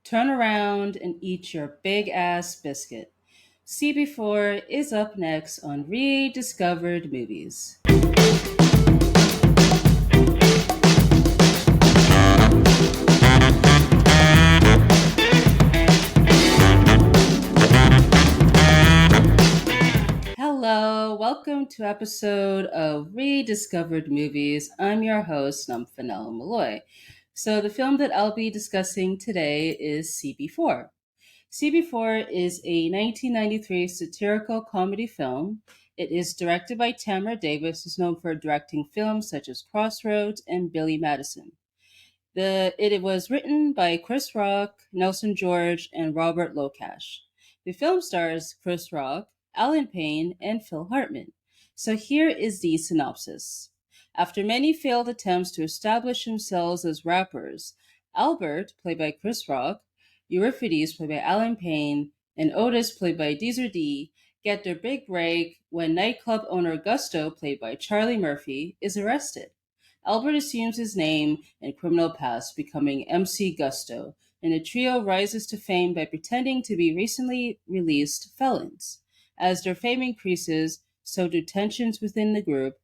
Turn around and eat your big ass biscuit. CB4 is up next on Rediscovered Movies. Hello, welcome to episode of Rediscovered Movies. I'm your host, Nomfanelo Malloy. So the film that I'll be discussing today is CB4. CB4 is a 1993 satirical comedy film. It is directed by Tamra Davis, who's known for directing films such as Crossroads and Billy Madison. It was written by Chris Rock, Nelson George, and Robert Locash. The film stars Chris Rock, Alan Payne, and Phil Hartman. So here is the synopsis. After many failed attempts to establish themselves as rappers, Albert, played by Chris Rock, Euripides, played by Alan Payne, and Otis, played by Deezer D, get their big break when nightclub owner Gusto, played by Charlie Murphy, is arrested. Albert assumes his name and criminal past, becoming MC Gusto, and the trio rises to fame by pretending to be recently released felons. As their fame increases, so do tensions within the group.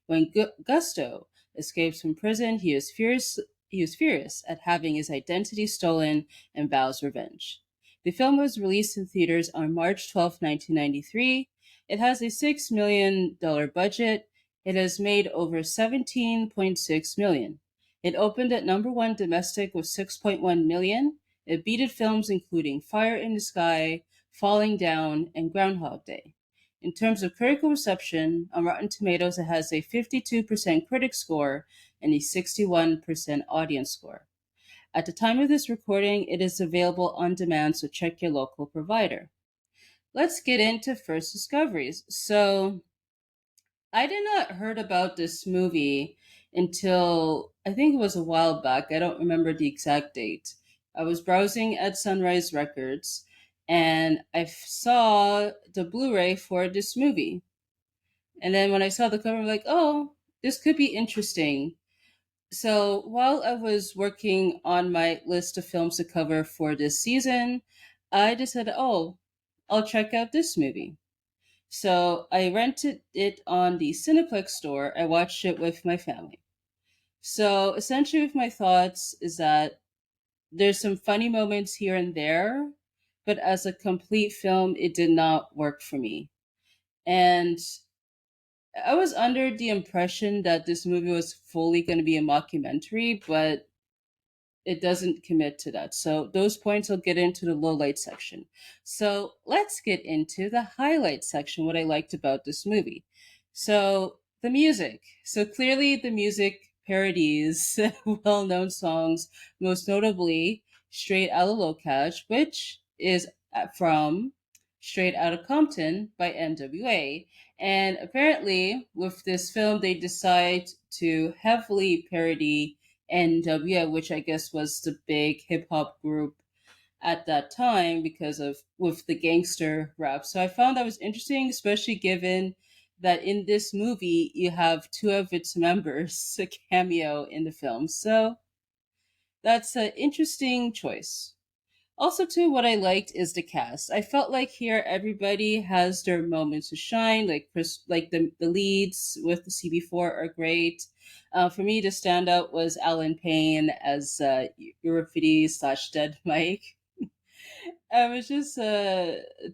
When Gusto escapes from prison, he is furious at having his identity stolen and vows revenge. The film was released in theaters on March 12, 1993. It has a $6 million budget. It has made over 17.6 million. It opened at number one domestic with 6.1 million. It beat films including Fire in the Sky, Falling Down, and Groundhog Day. In terms of critical reception, on Rotten Tomatoes, it has a 52% critic score and a 61% audience score. At the time of this recording, it is available on demand, so check your local provider. Let's get into first discoveries. So, I did not heard about this movie until I think it was a while back. I don't remember the exact date. I was browsing at Sunrise Records and saw the Blu-ray for this movie. And then when I saw the cover, I'm like, oh, this could be interesting. So while I was working on my list of films to cover for this season, I decided, oh, I'll check out this movie. So I rented it on the Cineplex store. I watched it with my family. So essentially, with my thoughts is that there's some funny moments here and there, but as a complete film, it did not work for me. And I was under the impression that this movie was fully going to be a mockumentary, but it doesn't commit to that. So those points I'll get into the lowlight section. So let's get into the highlight section, what I liked about this movie. So the music. So clearly the music parodies well-known songs, most notably Straight Outta Locash, which is from Straight Outta Compton by NWA. And apparently with this film, they decide to heavily parody NWA, which I guess was the big hip hop group at that time because of with the gangster rap. So I found that was interesting, especially given that in this movie you have two of its members a cameo in the film. So that's an interesting choice. Also, too, what I liked is the cast. I felt like here everybody has their moments to shine. Like Chris, like the leads with the CB4 are great. For me, the standout was Alan Payne as Euripides slash Dead Mike. I was just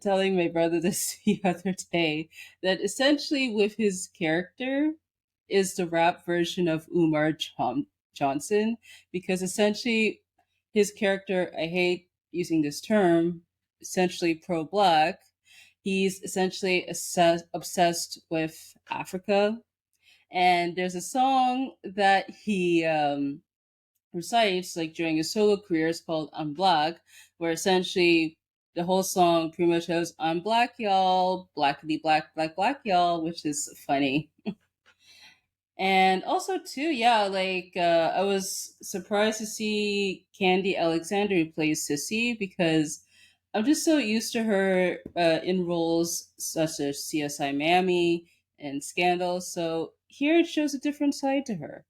telling my brother this the other day that essentially with his character is the rap version of Johnson because essentially his character, I hate using this term, essentially pro black. He's essentially obsessed with Africa. And there's a song that he recites like during his solo career. It's called I'm Black, where essentially the whole song pretty much goes, I'm black, y'all, blackity black, black, black, y'all, which is funny. And also too, yeah, like I was surprised to see Candy Alexander who plays Sissy because I'm just so used to her in roles such as CSI Miami and Scandal. So here it shows a different side to her.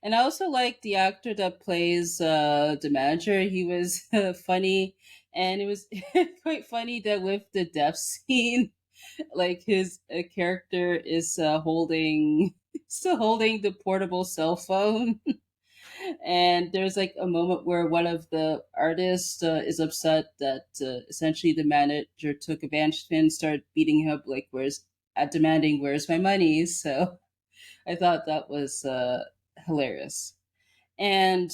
And I also like the actor that plays the manager. He was funny, and it was quite funny that with the death scene, like his character is holding still holding the portable cell phone. And there's like a moment where one of the artists is upset that essentially the manager took advantage of him and started beating him up, like where's demanding where's my money. So I thought that was hilarious. And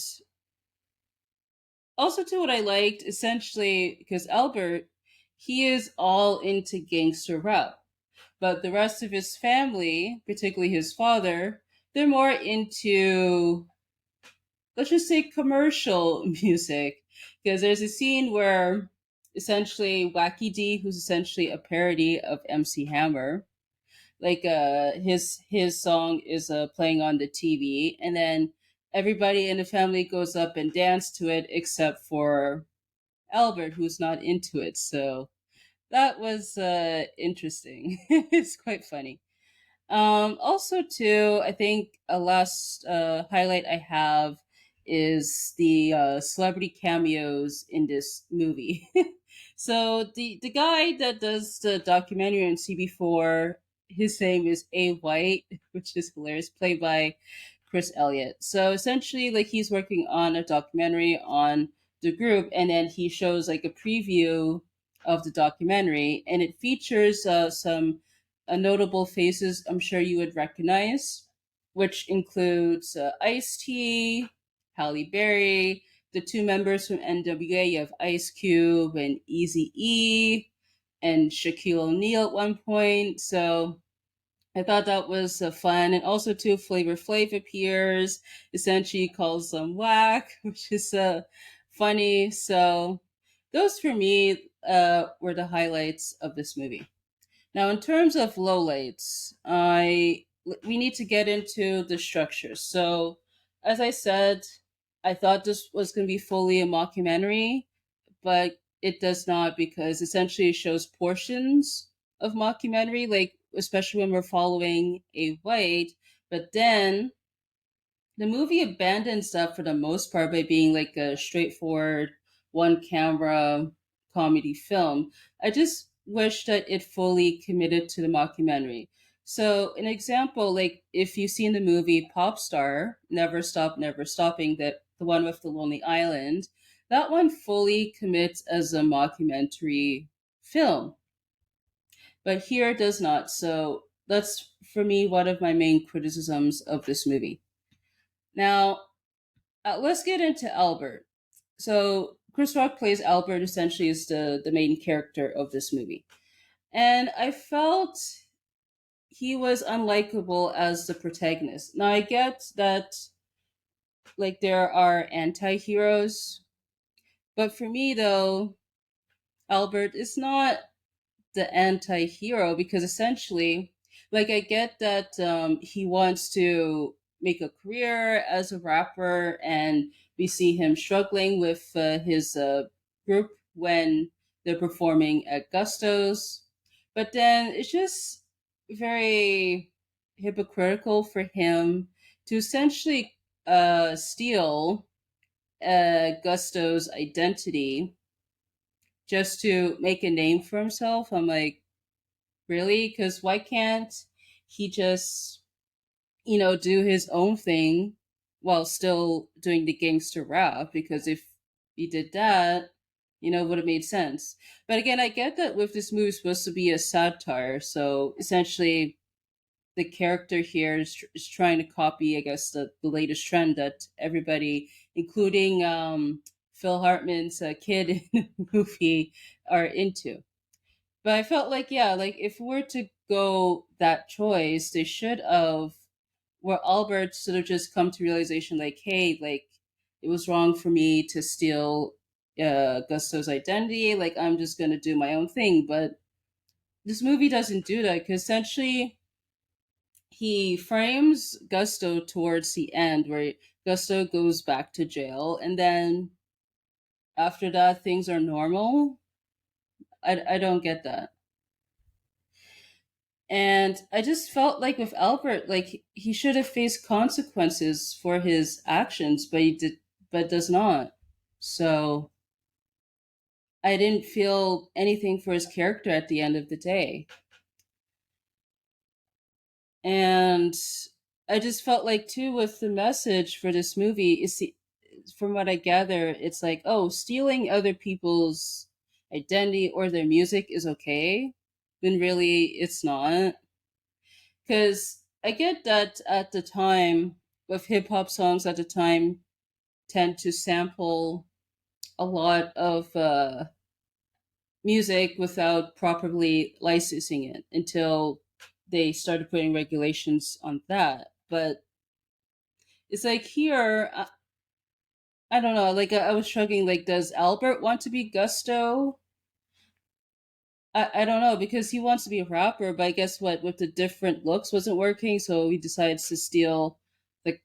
also too, what I liked essentially, because Albert, he is all into gangster rap, but the rest of his family, particularly his father, they're more into, let's just say, commercial music. Because there's a scene where essentially Wacky D, who's essentially a parody of MC Hammer, like his song is playing on the TV, and then everybody in the family goes up and dance to it except for Albert, who's not into it. So that was interesting. It's quite funny. Also, too, I think a last highlight I have is the celebrity cameos in this movie. So the guy that does the documentary on CB4, his name is A White, which is hilarious, played by Chris Elliott. So essentially, like he's working on a documentary on the group, and then he shows like a preview of the documentary, and it features some notable faces I'm sure you would recognize, which includes Ice T, Halle Berry, the two members from NWA. You have Ice Cube and Easy E, and Shaquille O'Neal at one point. So I thought that was fun. And also, too, Flavor Flav appears, essentially calls them whack, which is funny. So those for me were the highlights of this movie. Now, in terms of lowlights, I we need to get into the structure. So, as I said, I thought this was going to be fully a mockumentary, but it does not, because essentially it shows portions of mockumentary, like especially when we're following a white, but then the movie abandons that for the most part by being like a straightforward one camera comedy film. I just wish that it fully committed to the mockumentary. So, an example, like if you've seen the movie Pop Star, Never Stop, Never Stopping, that the one with the Lonely Island, that one fully commits as a mockumentary film, but here it does not. So, that's for me one of my main criticisms of this movie. Now, let's get into Albert. So Chris Rock plays Albert, essentially is the main character of this movie. And I felt he was unlikable as the protagonist. Now I get that like there are anti-heroes, but for me though, Albert is not the anti-hero, because essentially, like I get that he wants to make a career as a rapper, and we see him struggling with his group when they're performing at Gusto's, but then it's just very hypocritical for him to essentially steal Gusto's identity just to make a name for himself. I'm like, really? Because why can't he just, do his own thing while still doing the gangster rap? Because if he did that, it would have made sense. But again, I get that with this movie, it's supposed to be a satire. So essentially, the character here is trying to copy, I guess, the latest trend that everybody, including Phil Hartman's kid in the movie, are into. But I felt like, yeah, like if we're to go that choice, they should have, where Albert sort of just come to realization, like, hey, like it was wrong for me to steal Gusto's identity. Like I'm just gonna do my own thing. But this movie doesn't do that, because essentially he frames Gusto towards the end, where Gusto goes back to jail, and then after that things are normal. I don't get that. And I just felt like with Albert, like he should have faced consequences for his actions, but he did, but does not. So I didn't feel anything for his character at the end of the day. And I just felt like too with the message for this movie is, from what I gather, it's like, oh, stealing other people's identity or their music is okay, when really it's not. Because I get that at the time, with hip hop songs at the time tend to sample a lot of music without properly licensing it until they started putting regulations on that. But it's like here, I don't know. Like I was struggling. Like, does Albert want to be Gusto? I don't know because he wants to be a rapper, but I guess what with the different looks wasn't working, so he decides to steal the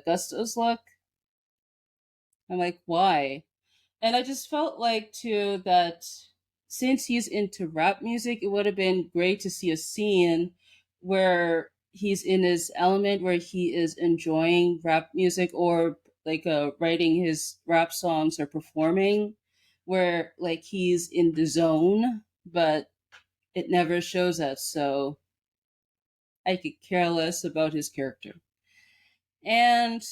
Gusto's look. I'm like, why? And I just felt like too that since he's into rap music, it would have been great to see a scene where he's in his element, where he is enjoying rap music or like writing his rap songs or performing, where like he's in the zone, but it never shows us. So I could care less about his character. And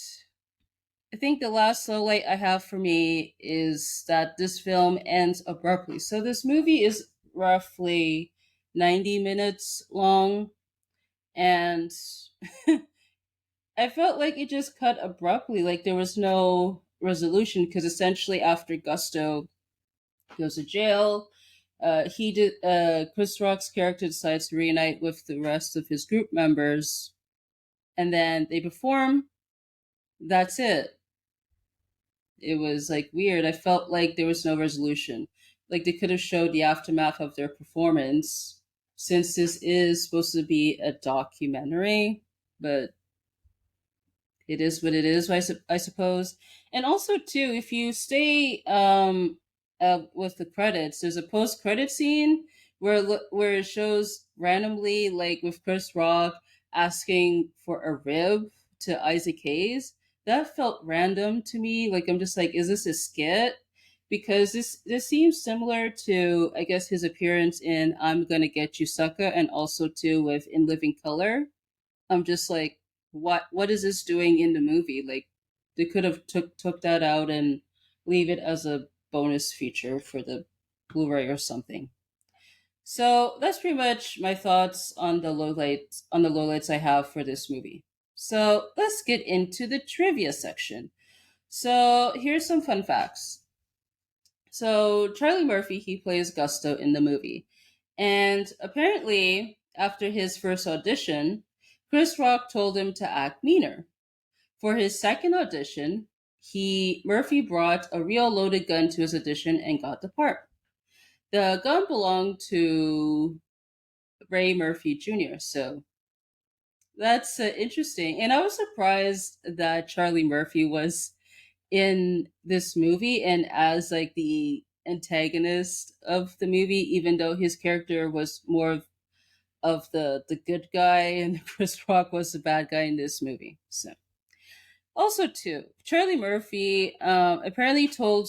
I think the last low light I have for me is that this film ends abruptly. So this movie is roughly 90 minutes long, and I felt like it just cut abruptly, like there was no resolution because essentially after Gusto goes to jail, Chris Rock's character decides to reunite with the rest of his group members, and then they perform. That's it. It was like weird. I felt like there was no resolution. Like they could have showed the aftermath of their performance, since this is supposed to be a documentary, but it is what it is, I suppose. And also too, if you stay with the credits, there's a post credit scene where it shows randomly, like with Chris Rock asking for a rib to Isaac Hayes. That felt random to me. Like I'm just like, is this a skit? Because this seems similar to, I guess, his appearance in I'm Gonna Get You Sucker, and also too with In Living Color. I'm just like, what is this doing in the movie? Like they could have took that out and leave it as a bonus feature for the Blu-ray or something. So that's pretty much my thoughts on the lowlights I have for this movie. So let's get into the trivia section. So here's some fun facts. So Charlie Murphy, he plays Gusto in the movie. And apparently, after his first audition, Chris Rock told him to act meaner. For his second audition, he Murphy brought a real loaded gun to his audition and got the part. The gun belonged to Ray Murphy Jr., so that's interesting. And I was surprised that Charlie Murphy was in this movie and as like the antagonist of the movie, even though his character was more of the good guy and Chris Rock was the bad guy in this movie. So also too, Charlie Murphy apparently told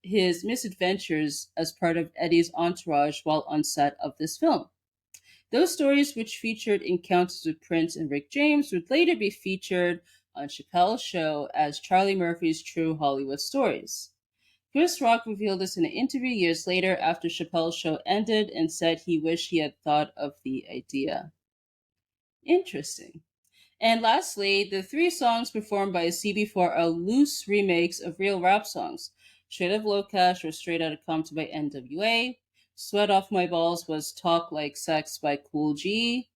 his misadventures as part of Eddie's entourage while on set of this film. Those stories, which featured encounters with Prince and Rick James, would later be featured on Chappelle's show as Charlie Murphy's True Hollywood Stories. Chris Rock revealed this in an interview years later after Chappelle's show ended and said he wished he had thought of the idea. Interesting. And lastly, the three songs performed by CB4 are loose remakes of real rap songs. Straight Up Locash was Straight Outta Compton by NWA. Sweat Off My Balls was Talk Like Sex by Cool G,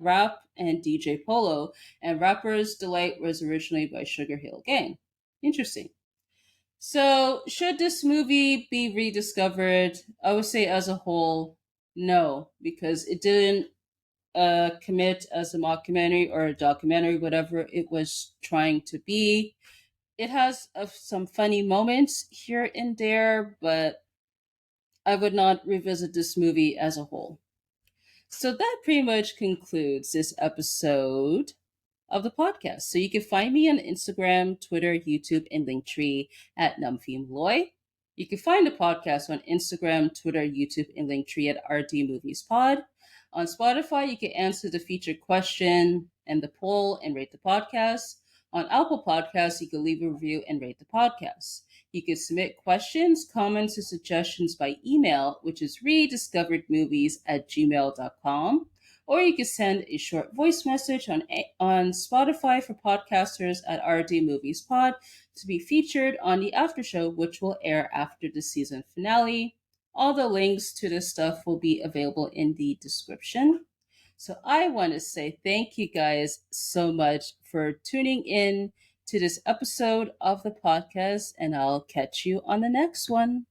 Rap, and DJ Polo. And Rapper's Delight was originally by Sugar Hill Gang. Interesting. So, should this movie be rediscovered? I would say as a whole, no, because it didn't commit as a mockumentary or a documentary, whatever it was trying to be. It has some funny moments here and there, but I would not revisit this movie as a whole. So that pretty much concludes this episode of the podcast. So you can find me on Instagram, Twitter, YouTube, and Linktree at Nomfanelo. You can find the podcast on Instagram, Twitter, YouTube, and Linktree at RD Movies Pod. On Spotify, you can answer the featured question and the poll and rate the podcast. On Apple Podcasts, you can leave a review and rate the podcast. You can submit questions, comments, and suggestions by email, which is rediscoveredmovies@gmail.com. Or you can send a short voice message on Spotify for podcasters at RD Movies Pod to be featured on the after show, which will air after the season finale. All the links to this stuff will be available in the description. So I want to say thank you guys so much for tuning in to this episode of the podcast, and I'll catch you on the next one.